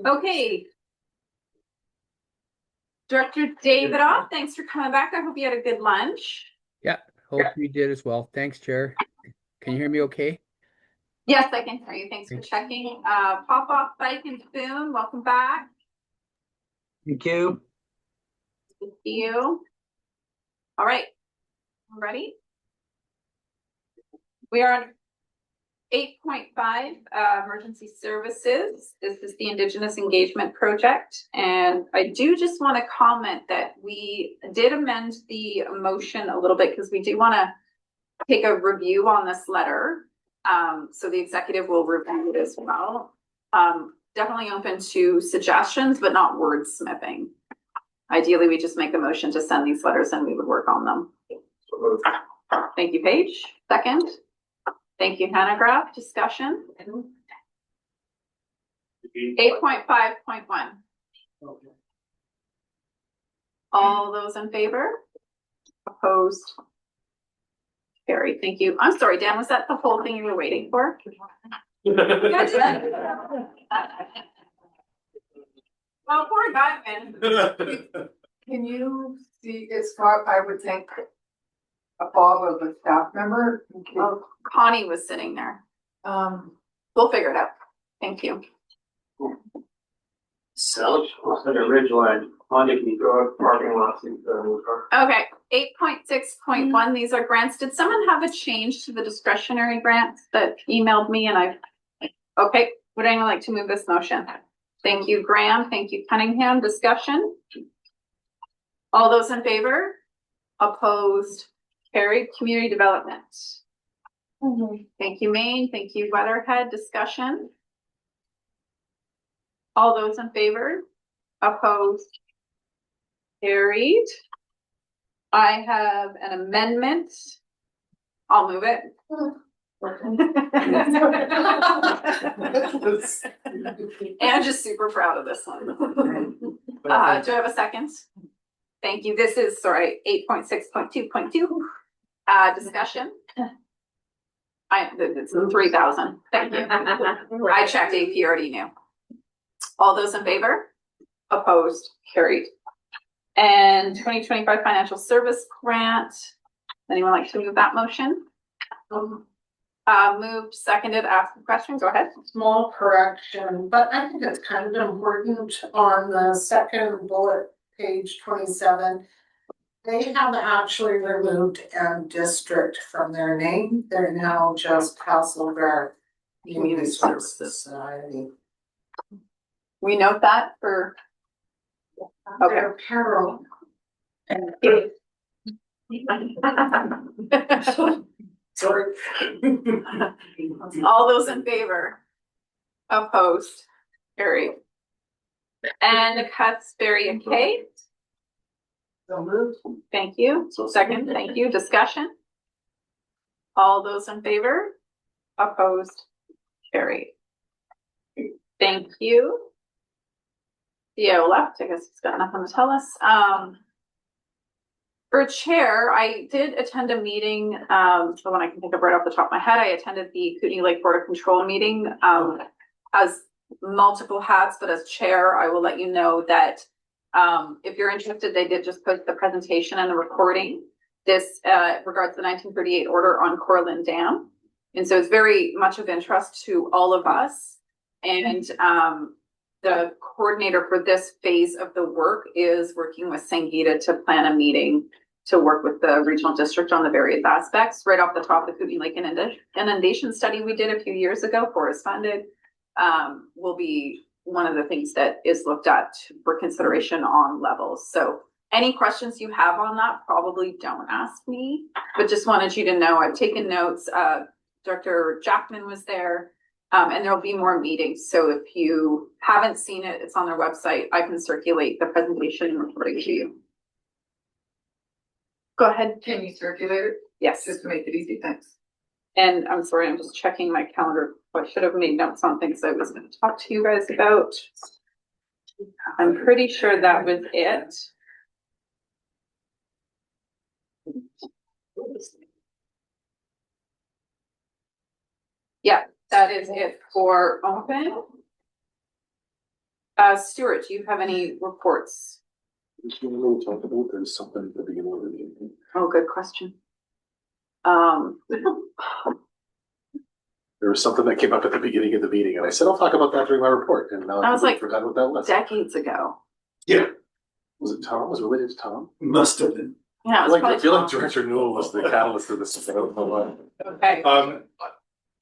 Okay. Director Davidoff, thanks for coming back. I hope you had a good lunch. Yeah, hope you did as well. Thanks, Chair. Can you hear me okay? Yes, I can hear you. Thanks for checking. Pop Off Bike and Boom, welcome back. Thank you. Good to see you. All right, ready? We are on 8.5, emergency services. This is the Indigenous Engagement Project. And I do just want to comment that we did amend the motion a little bit because we do want to take a review on this letter. So the executive will review it as well. Definitely open to suggestions, but not wordsmithing. Ideally, we just make a motion to send these letters and we would work on them. Thank you, Paige. Second. Thank you, Hannah Graf. Discussion. 8.5.1. All those in favor? Opposed? Carried. Thank you. I'm sorry, Dan, was that the whole thing you were waiting for? Well, poor guy, man. Can you see, it's got, I would think, a Bob of a staff member? Oh, Connie was sitting there. We'll figure it out. Thank you. So, on the ridge line, Monday, can you go out parking lots and Okay, 8.6.1, these are grants. Did someone have a change to the discretionary grants that emailed me and okay, would anyone like to move this motion? Thank you, Graham. Thank you, Cunningham. Discussion? All those in favor? Opposed? Carried. Community development. Thank you, Maine. Thank you, Weatherhead. Discussion? All those in favor? Opposed? Carried. I have an amendment. I'll move it. I'm just super proud of this one. Do I have a second? Thank you. This is, sorry, 8.6.2.2. Discussion. It's 3,000. Thank you. I checked. AP already knew. All those in favor? Opposed? Carried. And 2025 financial service grant. Anyone like to move that motion? Moved, seconded, ask the question. Go ahead. Small correction, but I think it's kind of important on the second bullet, page 27. They have actually removed M district from their name. They're now just Castlegar Community Service Society. We note that for Okay. Peril. Sorry. All those in favor? Opposed? Carried. And Cutsberry and Kate. So moved. Thank you. Second, thank you. Discussion? All those in favor? Opposed? Carried. Thank you. Theo left. I guess he's got nothing to tell us. For chair, I did attend a meeting, the one I can think of right off the top of my head. I attended the Kootenay Lake Board of Control meeting as multiple hats, but as chair, I will let you know that if you're interested, they did just post the presentation and the recording. This regards the 1938 order on Corlin Dam. And so it's very much of interest to all of us. And the coordinator for this phase of the work is working with Sangita to plan a meeting to work with the regional district on the various aspects. Right off the top, the Kootenay Lake inundation study we did a few years ago, forest funded, will be one of the things that is looked at for consideration on levels. So any questions you have on that, probably don't ask me, but just wanted you to know I've taken notes. Dr. Jackman was there. And there'll be more meetings. So if you haven't seen it, it's on their website. I can circulate the presentation and recording to you. Go ahead. Can you circulate it? Yes. Just to make it easy, thanks. And I'm sorry, I'm just checking my calendar. I should have made notes on things I was going to talk to you guys about. I'm pretty sure that was it. Yeah. That is it for open. Stuart, do you have any reports? There's something at the beginning of the meeting. Oh, good question. There was something that came up at the beginning of the meeting, and I said, I'll talk about that during my report, and now I was I like, forgot what that was. decades ago. Yeah. Was it Tom? Was it related to Tom? Must have been. Yeah, it was I feel like probably Director Newell was the catalyst of this. I don't know why. okay.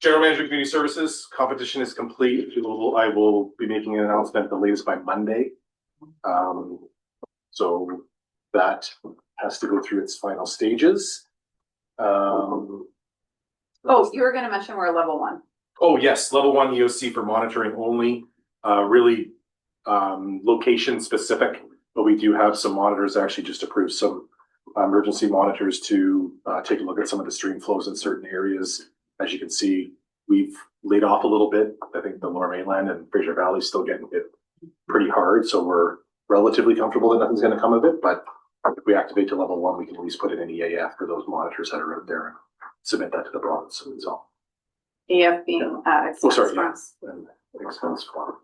General Manager Community Services, competition is complete. I will be making an announcement the latest by Monday. So that has to go through its final stages. Oh, you were going to mention we're a level 1. Oh, yes, level 1 EOC for monitoring only, really location specific, but we do have some monitors actually just approved some emergency monitors to take a look at some of the stream flows in certain areas. As you can see, we've laid off a little bit. I think the Lower Mainland and Fraser Valley is still getting hit pretty hard, so we're relatively comfortable that nothing's going to come of it. But if we activate to level 1, we can at least put in an EAF for those monitors that are out there and submit that to the province. So, EF being expense funds. and expense form,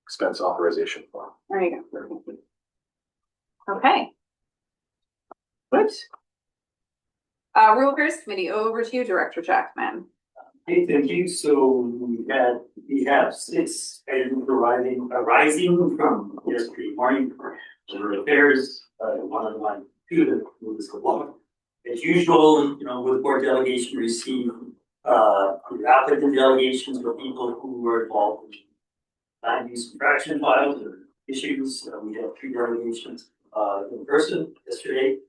expense authorization form. There you go. Okay. Good. Rural Affairs Committee, over to you, Director Jackman. Hey, thank you. So we have 6 items arising from yesterday morning. Rural Affairs, one of the 2 that moves along. As usual, with board delegation receive applicant delegations for people who were involved in land use infraction files or issues. We had 3 delegations in person yesterday.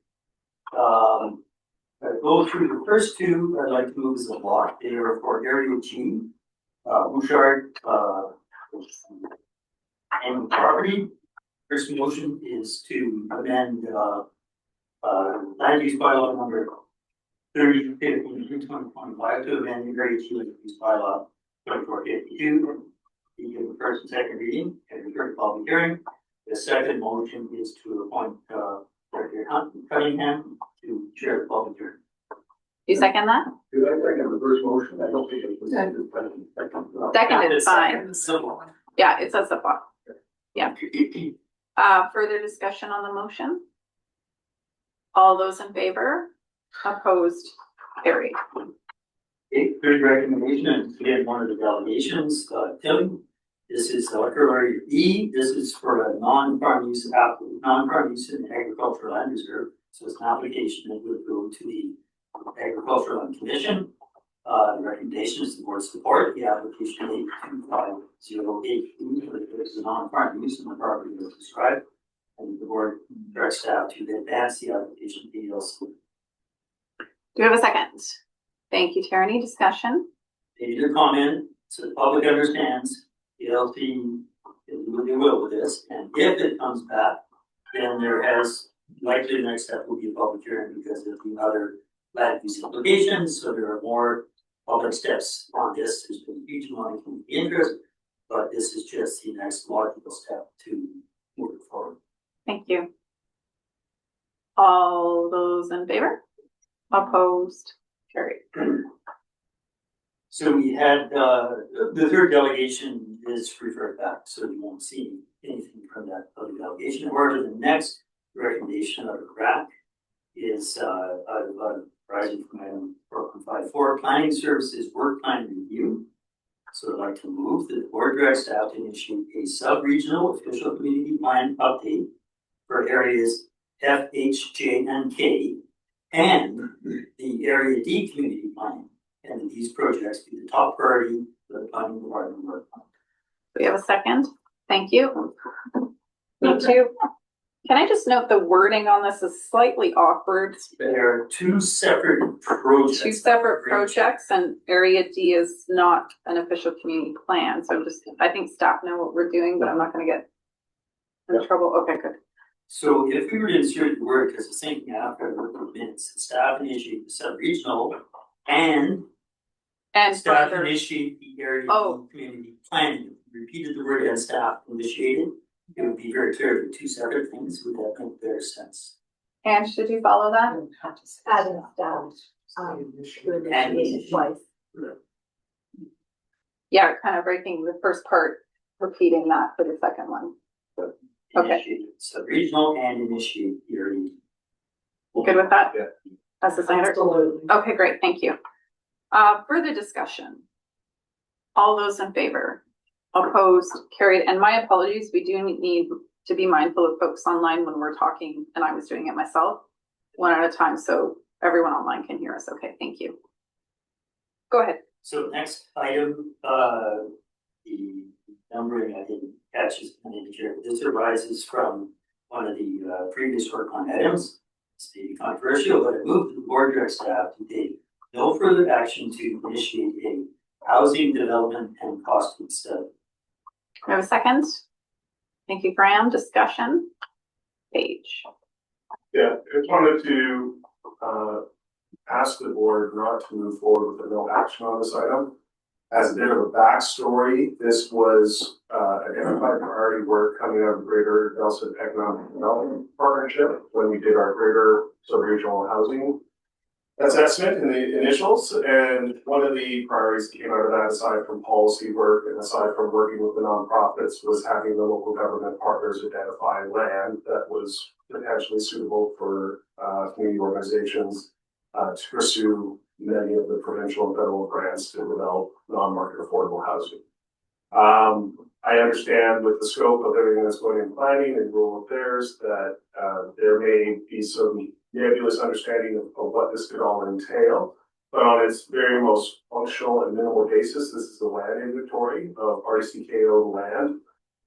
I'll go through the first 2. I'd like to move as a block. They are for Area G, Bouchard, and property. First motion is to amend land use bylaw number 30/15/2025 to amend the Area G land use bylaw 24/52. You give the first and second reading and the third public hearing. The second motion is to appoint Director Cunningham to chair the public hearing. Do you second that? Did I second the first motion? I don't think it was. Second is fine. Civil one. Yeah, it says the block. Yeah. Further discussion on the motion? All those in favor? Opposed? Carried. Okay, third recommendation, and again, one of the delegations, Tim. This is Area E. This is for a non-farm use in agricultural land reserve. So it's an application that would go to the Agricultural Land Commission. The recommendation is the board support the application 82508. This is a non-farm use in the property as described. And the board directs staff to advance the application details. Do we have a second? Thank you, Tierney. Discussion? They need to comment so the public understands the LP is really well with this. And if it comes back, then there has likely the next step will be a public hearing because there'll be other land use implications. So there are more public steps on this. There's been huge amount of community interest, but this is just the next logical step to move it forward. Thank you. All those in favor? Opposed? Carried. So we had, the third delegation is referred back, so you won't see anything from that other delegation. However, the next recommendation of the RAC is rising from item 4.54, planning services work plan review. So I'd like to move that the board directs staff to initiate a sub-regional official community plan update for areas F, H, J, and K, and the Area D community plan. And these projects be the top priority for the planning department work on. We have a second. Thank you. Me too. Can I just note the wording on this is slightly awkward. There are 2 separate projects. 2 separate projects, and Area D is not an official community plan. So I think staff know what we're doing, but I'm not going to get in trouble. Okay, good. So if we were to insert the word, because the same thing after I worked with minutes, staff initiate the sub-regional and staff further, initiate the area Oh. community planning. If we repeated the word and staff initiated, it would be very clear the 2 separate things would have make better sense. and should you follow that? Adding staff, to initiate twice. Yeah, kind of breaking the first part, repeating that for the second one. Okay. Initiate sub-regional and initiate ERE. Good with that? Yeah. That's the standard? Absolutely. Okay, great, thank you. Further discussion. All those in favor? Opposed, carried, and my apologies, we do need to be mindful of folks online when we're talking, and I was doing it myself, one at a time, so everyone online can hear us. Okay, thank you. Go ahead. So next item, the numbering I didn't catch is kind of here. This arises from one of the previous work on items. It's maybe controversial, but I moved the board direct staff to take no further action to initiate a housing development and costing study. We have a second? Thank you, Graham. Discussion? Paige. Yeah, I just wanted to ask the board not to move forward with a no action on this item. As a bit of a backstory, this was identified priority work coming out of the Greater Nelson Economic Development Partnership when we did our greater sub-regional housing assessment in the initials. And one of the priorities that came out of that, aside from policy work and aside from working with the nonprofits, was having the local government partners identify land that was potentially suitable for community organizations to pursue many of the provincial and federal grants to develop non-market affordable housing. I understand with the scope of everything that's going in planning and rural affairs that there may be some nebulous understanding of what this could all entail, but on its very most functional and minimal basis, this is a land inventory of RDCKO land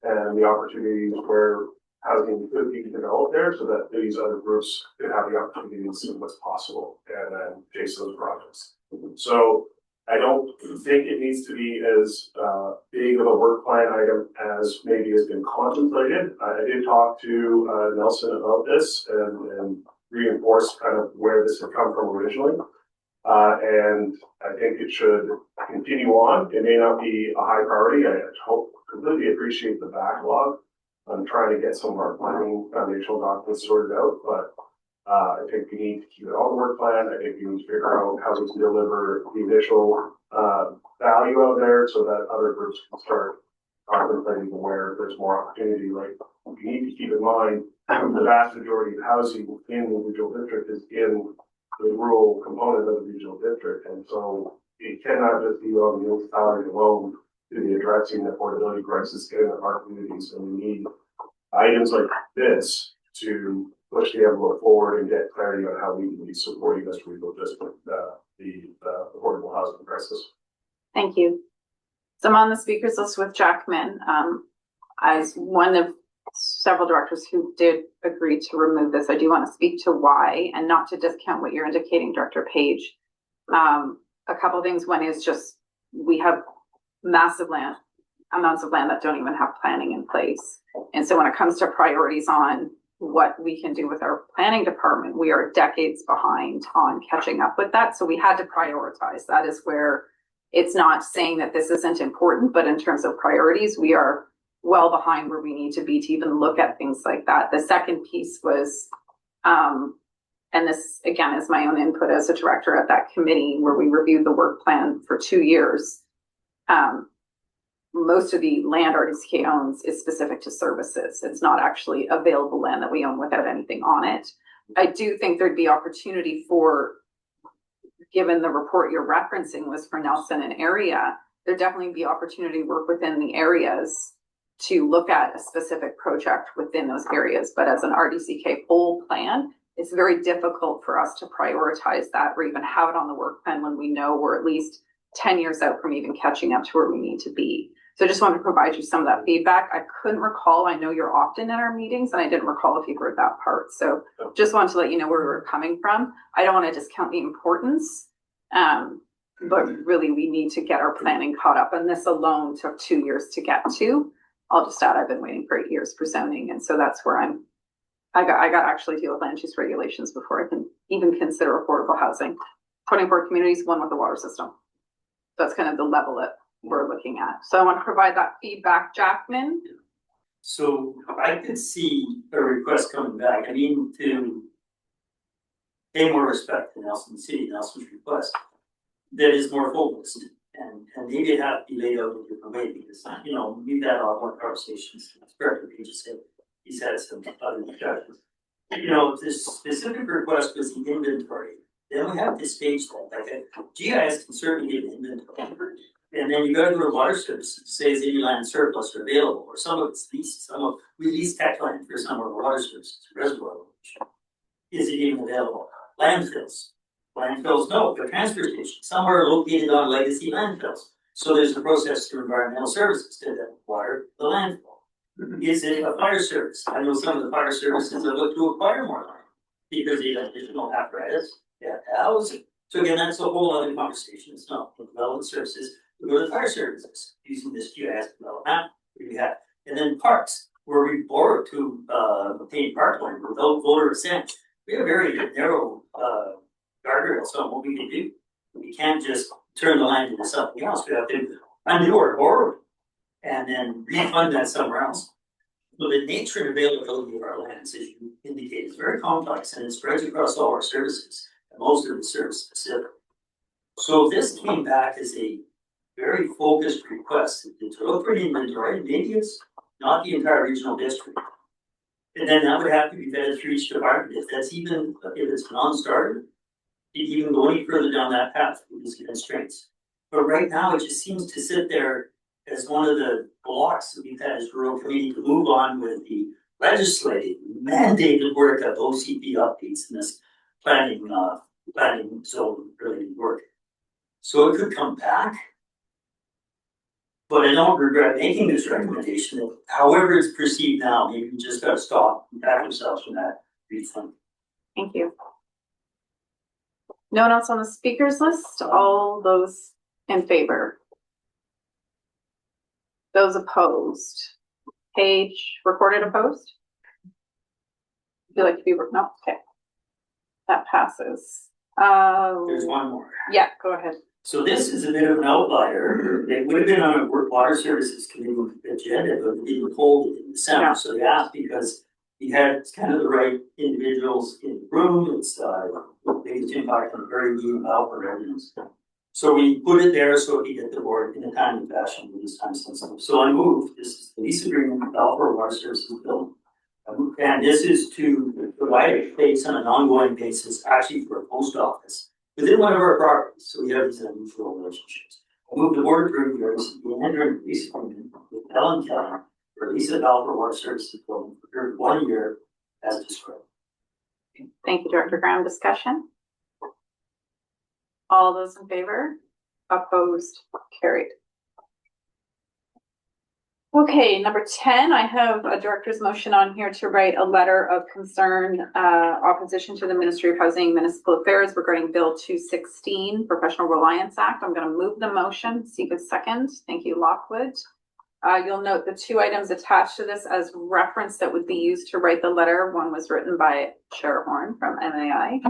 and the opportunities where housing could be developed there so that these other groups could have the opportunity to see what's possible and then chase those projects. So I don't think it needs to be as big of a work plan item as maybe has been contemplated. I did talk to Nelson about this and reinforce kind of where this had come from originally. And I think it should continue on. It may not be a high priority. I completely appreciate the backlog. I'm trying to get some of our planning foundational documents sorted out, but I think we need to keep it on the work plan. I think we need to figure out how we can deliver the initial value out there so that other groups can start contemplating where there's more opportunity. Like, we need to keep in mind the vast majority of housing in the regional district is in the rural component of the regional district, and so it cannot just be on the municipality alone to be addressing the affordability crisis in our communities, and we need items like this to push the envelope forward and get clarity on how we can be supporting this regional district, the affordable housing crisis. Thank you. So I'm on the speakers list with Jackman as one of several directors who did agree to remove this. I do want to speak to why and not to discount what you're indicating, Director Page. A couple of things. One is just we have massive amounts of land that don't even have planning in place. And so when it comes to priorities on what we can do with our planning department, we are decades behind on catching up with that. So we had to prioritize. That is where it's not saying that this isn't important, but in terms of priorities, we are well behind where we need to be to even look at things like that. The second piece was, and this again is my own input as a director at that committee where we reviewed the work plan for 2 years. Most of the land RDCK owns is specific to services. It's not actually available land that we own without anything on it. I do think there'd be opportunity for, given the report you're referencing was for Nelson and area, there'd definitely be opportunity to work within the areas to look at a specific project within those areas. But as an RDCK whole plan, it's very difficult for us to prioritize that or even have it on the work plan when we know we're at least 10 years out from even catching up to where we need to be. So I just wanted to provide you some of that feedback. I couldn't recall, I know you're often in our meetings and I didn't recall if you heard that part. So just wanted to let you know where we were coming from. I don't want to discount the importance, but really we need to get our planning caught up. And this alone took 2 years to get to. I'll just add, I've been waiting for 8 years for zoning. And so that's where I got to actually deal with land use regulations before I can even consider affordable housing. 24 communities, one with the water system. That's kind of the level that we're looking at. So I want to provide that feedback, Jackman. So I could see a request coming back. I mean, to pay more respect to Nelson City, Nelson's request, that is more focused And maybe it have to be laid out in a different way, because, you know, we've had a lot more conversations, Director Page said, he's had some other discussions. You know, this specific request was the inventory, then we have this stage that, like, GIS can certainly give inventory. And then you go to a water service, says any land surplus are available, or some of it's leased, we lease tech land for some of our water services, reservoir location. Is it even available? Landfills. Landfills, no, the transfer station, some are located on legacy landfills. So there's a process through environmental services to acquire the landfill. Is it a fire service? I know some of the fire services have looked to acquire more land because they have additional apparatus, housing. So again, that's a whole other conversation. It's not the development services. We go to the fire services using this GIS development we have. And then parks, where we borrowed to obtain parkland without voter assent. We have very narrow guardrails on what we can do. We can't just turn the land into something else. We have to undo or borrow and then refund that somewhere else. So the nature and availability of our lands, as you indicate, is very complex, and it spreads across all our services, and most of the service specific. So this came back as a very focused request to look for an inventory. Maybe it's not the entire regional district. And then that would have to be vetted through each department. If it's non-starter, you even go any further down that path with these constraints. But right now, it just seems to sit there as one of the blocks that we've had as rural committee to move on with the legislative mandated work of OCP updates in this planning zone related work. So it could come back. But I don't regret making this recommendation. However it's perceived now, maybe we just gotta stop and back ourselves from that rethink. Thank you. No one else on the speakers list? All those in favor? Those opposed? Page recorded opposed? Would you like to be, no, okay. That passes. There's one more. Yeah, go ahead. So this is a bit of an outlier. It would have been on a water services committee agenda, but we didn't hold it in December. Yeah. So they asked because we had kind of the right individuals in the room. It's biggest impact on the very leading Alpha residents. So we put it there so we get the board in a timely fashion with this time sensitive. So I moved. This is the lease agreement with Alpha Water Services Bill. And this is to provide space on an ongoing basis, actually for a post office within one of our properties. So we have these unusual relationships. I moved the board approved the interim lease agreement with Ellen Kelly for lease of Alpha Water Services Building for 1 year as described. Thank you, Director Graham. Discussion? All those in favor? Opposed? Carried. Okay, number 10, I have a director's motion on here to write a letter of concern, opposition to the Ministry of Housing and Municipal Affairs regarding Bill 216, Professional Reliance Act. I'm going to move the motion. Seek a second. Thank you, Lockwood. You'll note the two items attached to this as reference that would be used to write the letter. One was written by Chair Horn from MAI.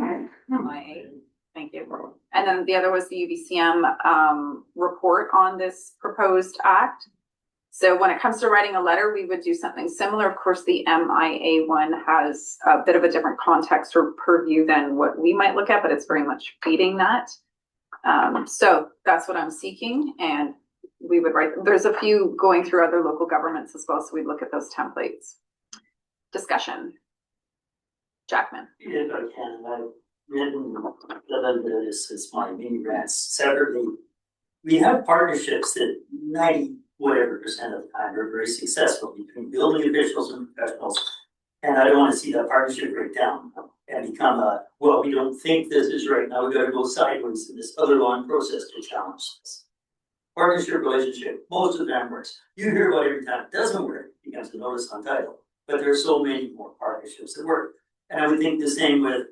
Thank you. And then the other was the UBCM report on this proposed act. So when it comes to writing a letter, we would do something similar. Of course, the MIA one has a bit of a different context or purview than what we might look at, but it's very much feeding that. So that's what I'm seeking. And we would write, there's a few going through other local governments as well. So we'd look at those templates. Discussion. Jackman. If I can, I've written a little bit of this as my mini rants separately. We have partnerships that 90% of the time are very successful between building officials and professionals. And I don't want to see that partnership break down and become well, we don't think this is right now, we gotta go sideways in this other long process to challenge this. Partnership relationship, most of them works. You hear about every time it doesn't work, it becomes a notice untitled. But there are so many more partnerships that work. And I would think the same with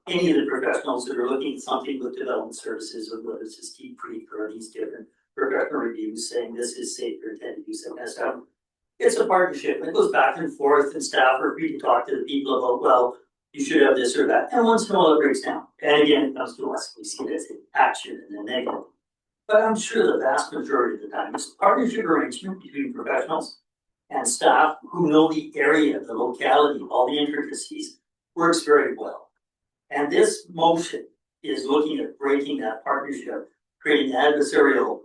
any of the professionals that are looking at something with development services, or whether it's Deep Creek or these different professional reviews saying this is safer, intended to do some kind of stuff. It's a partnership. It goes back and forth, and staff are free to talk to the people about, well, you should have this or that. And once in a while it breaks down. And again, it comes to us. We see it as an action and a negative. But I'm sure the vast majority of the time, it's a partnership arrangement between professionals and staff who know the area, the locality, all the intricacies, works very well. And this motion is looking at breaking that partnership creating an adversarial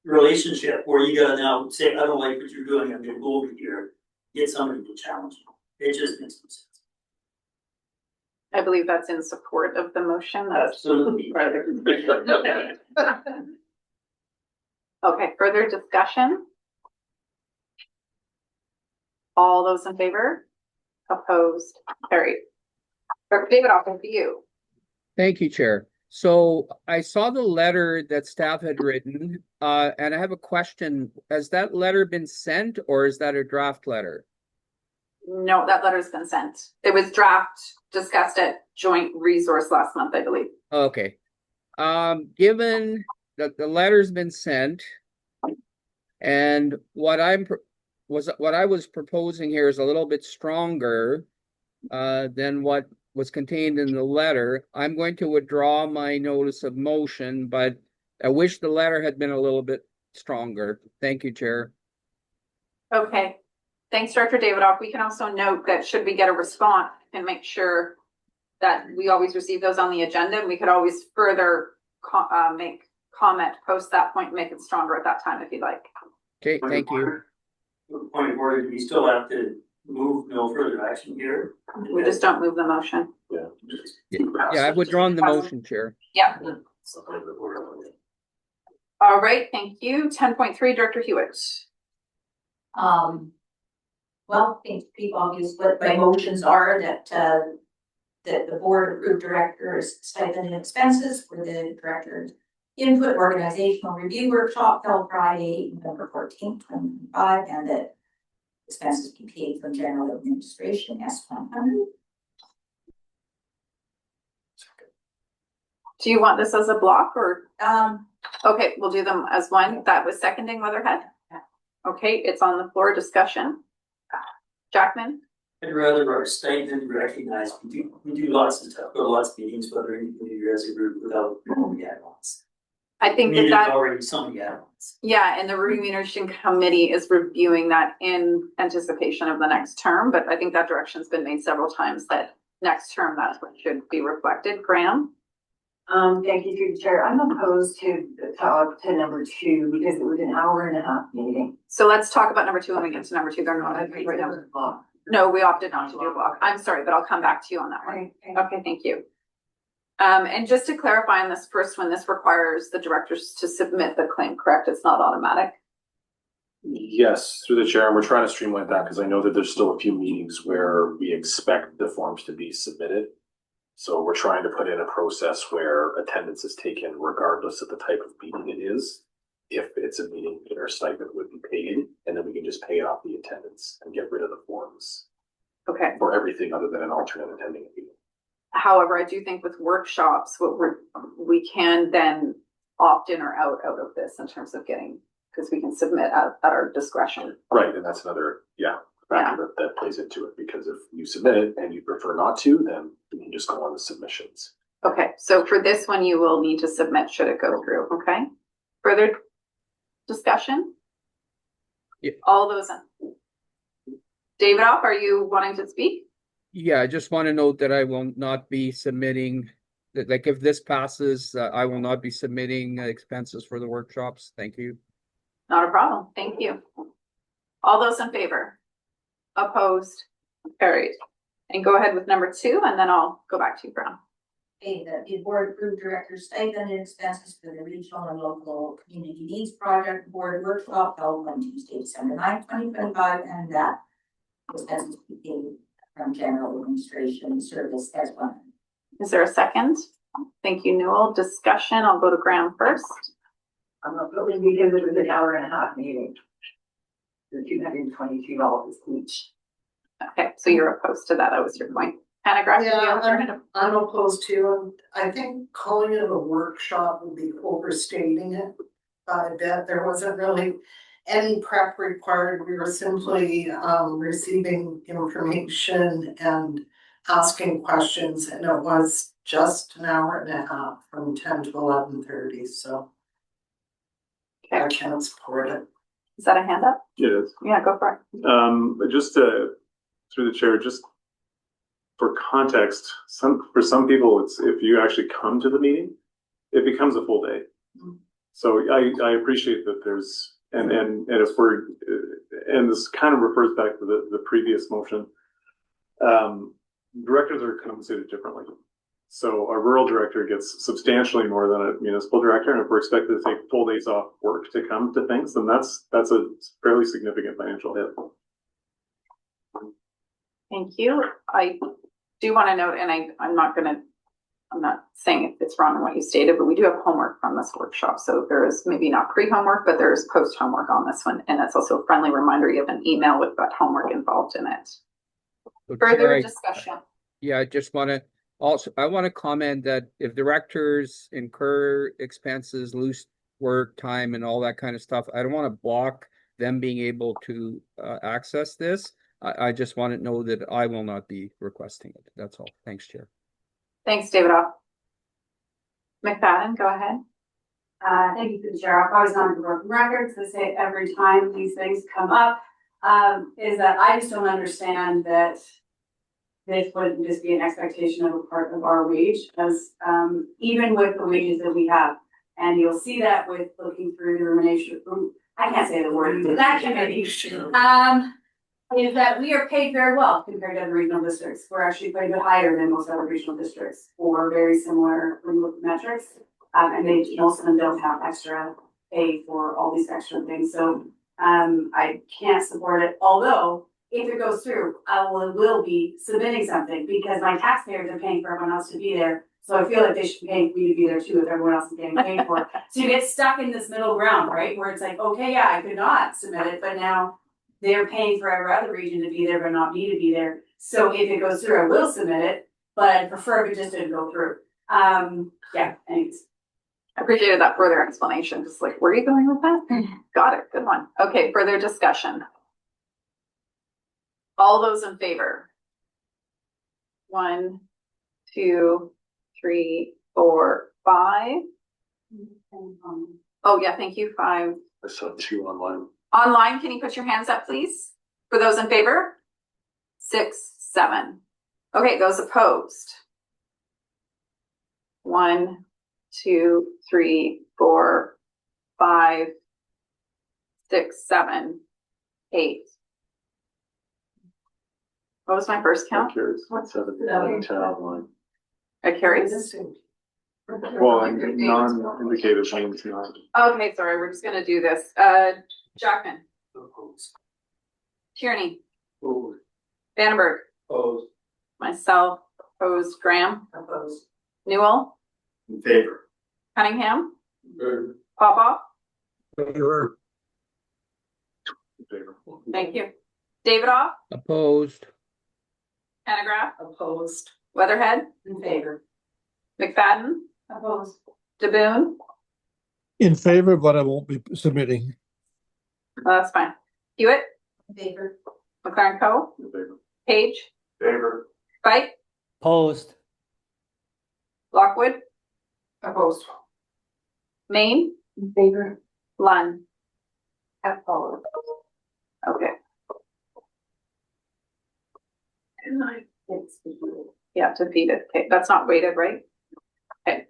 relationship where you gotta now say, I don't like what you're doing, I'm gonna go over here, get somebody to challenge you. It just makes no sense. I believe that's in support of the motion. That's Absolutely. okay. Further discussion? All those in favor? Opposed? Carried. Dr. David, off to you. Thank you, Chair. So I saw the letter that staff had written, and I have a question. Has that letter been sent or is that a draft letter? No, that letter's been sent. It was draft discussed at joint resource last month, I believe. Okay. Given that the letter's been sent and what I was proposing here is a little bit stronger than what was contained in the letter, I'm going to withdraw my notice of motion, but I wish the letter had been a little bit stronger. Thank you, Chair. Okay. Thanks, Director Davidoff. We can also note that should we get a response and make sure that we always receive those on the agenda, and we could always further make comment post that point, make it stronger at that time if you'd like. Okay, thank you. Point of order, do we still have to move no further action here? We just don't move the motion. Yeah, I've withdrawn the motion, Chair. Yeah. All right, thank you. 10.3, Director Hewitt. Well, I think it's pretty obvious what my motions are, that the board approve directors' stipend and expenses for the director's input organizational review workshop held Friday, November 14th, 2025, and that expenses be paid from general administration S-100. Do you want this as a block or? Okay, we'll do them as one. That was seconding Leatherhead. Okay, it's on the floor. Discussion. Jackman? I'd rather our stipend recognized. We do lots of stuff, go to lots of meetings, whether individually or as a group, without the add-ons. I think Needed that already some of the add-ons. yeah, and the remuneration committee is reviewing that in anticipation of the next term, but I think that direction's been made several times that next term, that's what should be reflected. Graham? Thank you, through the chair. I'm opposed to number 2 because it was an hour and a half meeting. So let's talk about number 2 when we get to number 2. They're not right now. No, we opted not to do a block. I'm sorry, but I'll come back to you on that one. Okay, thank you. And just to clarify on this first one, this requires the directors to submit the claim, correct? It's not automatic. Yes, through the chair, and we're trying to streamline that because I know that there's still a few meetings where we expect the forms to be submitted. So we're trying to put in a process where attendance is taken regardless of the type of meeting it is. If it's a meeting, our stipend would be paid, and then we can just pay off the attendance and get rid of the forms Okay. for everything other than an alternate attending a meeting. However, I do think with workshops, we can then opt in or out of this in terms of getting, because we can submit at our discretion. Right, and that's another, factor that plays into it, because if you submit it and you prefer not to, then you can just go on the submissions. Okay, so for this one, you will need to submit should it go through, okay? Further discussion? Yeah. All those in. Davidoff, are you wanting to speak? Yeah, I just want to note that I will not be submitting, like if this passes, I will not be submitting expenses for the workshops. Thank you. Not a problem, thank you. All those in favor? Opposed? Carried. And go ahead with number 2, and then I'll go back to you, Brown. Okay, the board approved director's stipend and expenses for the regional and local community needs project board workshop held on Tuesday, December 9th, 2025, and that expenses be paid from general administration service as one. Is there a second? Thank you, Newell. Discussion, I'll go to Graham first. I'm opposed because it was an hour and a half meeting. For $222 each. Okay, so you're opposed to that, that was your point. Hannah Graff, Yeah, I'm opposed to, and I think calling it a workshop would be overstating it. I bet there wasn't really any prep required. We were simply receiving information and asking questions, and it was just an hour and a half from 10 to 11:30. So I can't support it. Is that a hand up? It is. Yeah, go for it. Just through the chair, just for context, for some people, it's if you actually come to the meeting, it becomes a full day. So I appreciate that there's, and if we're, and this kind of refers back to the previous motion. Directors are compensated differently. So a rural director gets substantially more than a municipal director, and if we're expected to take full days off work to come to things, then that's a fairly significant financial hit. Thank you. I do want to note, and I'm not saying it's wrong in what you stated, but we do have homework from this workshop. So there is maybe not pre-homework, but there is post-homework on this one. And it's also a friendly reminder, you have an email with that homework involved in it. Further discussion. Yeah, I just want to I want to comment that if directors incur expenses, lose work time and all that kind of stuff, I don't want to block them being able to access this. I just want to know that I will not be requesting it. That's all. Thanks, Chair. Thanks, David. McFadden, go ahead. Thank you, the Chair. I've always gone to broken records. I say every time these things come up, is that I just don't understand that this wouldn't just be an expectation of a part of our wage, as even with the wages that we have. And you'll see that with looking through the rumination, I can't say the word, that committee. Is that we are paid very well compared to other regional districts. We're actually quite a bit higher than most other regional districts for very similar metrics. And most of them don't have extra pay for all these extra things. So I can't support it. Although if it goes through, I will be submitting something because my taxpayers are paying for everyone else to be there. So I feel like they should pay for me to be there too if everyone else is getting paid for it. So you get stuck in this middle ground, right? Where it's like, okay, yeah, I could not submit it, but now they're paying for every other region to be there, but not me to be there. So if it goes through, I will submit it, but I'd prefer if it just didn't go through. Yeah, thanks. I appreciated that further explanation. Just like, where are you going with that? Got it. Good one. Okay, further discussion. All those in favor? 1, 2, 3, 4, 5. Oh yeah, thank you. 5. I saw 2 online. Online, can you put your hands up, please? For those in favor? 6, 7. Okay, those opposed? 1, 2, 3, 4, 5, 6, 7, 8. What was my first count? What's 7, 10 online. It carries? Well, non-indicated means not. Okay, sorry, we're just gonna do this. Jackman. Opposed. Tierney. Opposed. Vandenberg. Opposed. Myself, opposed. Graham. Opposed. Newell. In favor. Cunningham. Favor. Popoff. Favor. Thank you. Davidoff. Opposed. Hanegraaff. Opposed. Weatherhead. In favor. McFadden. Opposed. DeBoon. In favor, but I won't be submitting. That's fine. Hewitt. In favor. McLaren Co. In favor. Page. Favor. Fight. Opposed. Lockwood. Opposed. Maine. In favor. Lund. Opposed. Okay. It's Yeah, defeated. Okay, that's not weighted, right? Okay,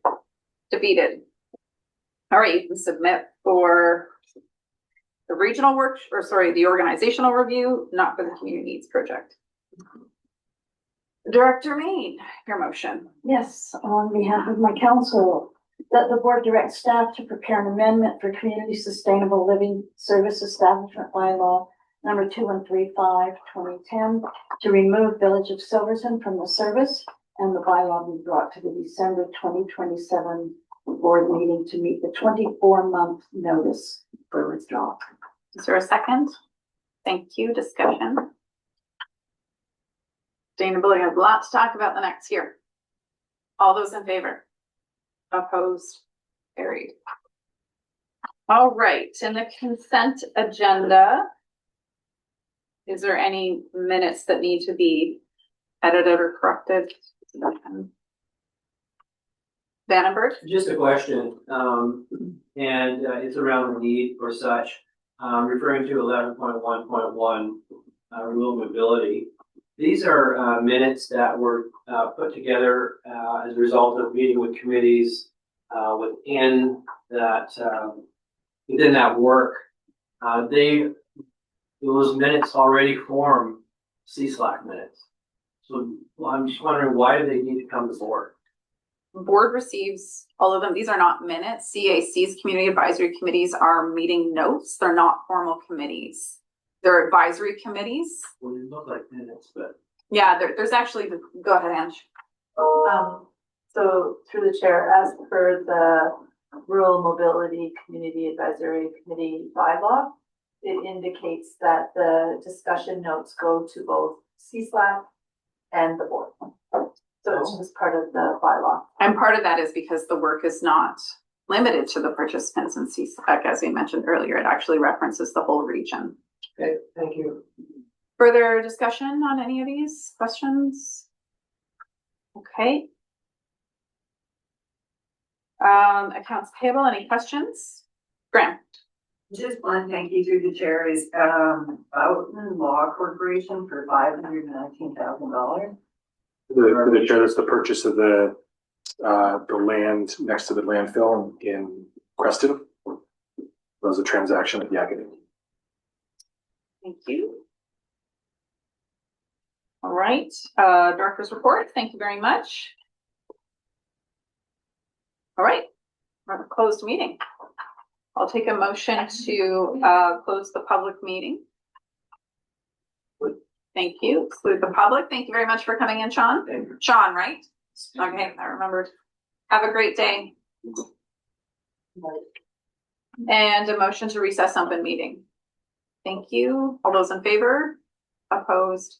defeated. All right, you can submit for the regional work, or sorry, the organizational review, not for the community needs project. Director Main, your motion. Yes, on behalf of my council, that the board directs staff to prepare an amendment for Community Sustainable Living Service Establishment Bylaw number 2135, 2010, to remove Village of Silverton from the service, and the bylaw be brought to the December 2027 board meeting to meet the 24-month notice for withdrawal. Is there a second? Thank you. Discussion. Sustainability has a lot to talk about the next year. All those in favor? Opposed? Carried. All right, in the consent agenda, is there any minutes that need to be edited or corrected? Vandenberg? Just a question, and it's around the need for such, referring to 11.1.1, rural mobility. These are minutes that were put together as a result of meeting with committees within that work, those minutes already form CSLAC minutes. So I'm just wondering, why do they need to come to board? Board receives all of them. These are not minutes. CAC's community advisory committees are meeting notes. They're not formal committees. They're advisory committees. Well, they look like minutes, but. Yeah, there's actually, go ahead, Ange. So through the chair, as per the Rural Mobility Community Advisory Committee bylaw, it indicates that the discussion notes go to both CSLAC and the board. So it's just part of the bylaw. And part of that is because the work is not limited to the participants in CSAC, as we mentioned earlier. It actually references the whole region. Okay, thank you. Further discussion on any of these questions? Okay. Accounts payable, any questions? Graham? Just one thank you through the chair is Boughton Law Corporation for $519,000. The chair, that's the purchase of the land next to the landfill in Creston. That was a transaction at Yakima. Thank you. All right, director's report. Thank you very much. All right, we're at a closed meeting. I'll take a motion to close the public meeting. Thank you. Exclude the public. Thank you very much for coming in, Sean. Sean, right? Okay, I remembered. Have a great day. And a motion to recess open meeting. Thank you. All those in favor? Opposed?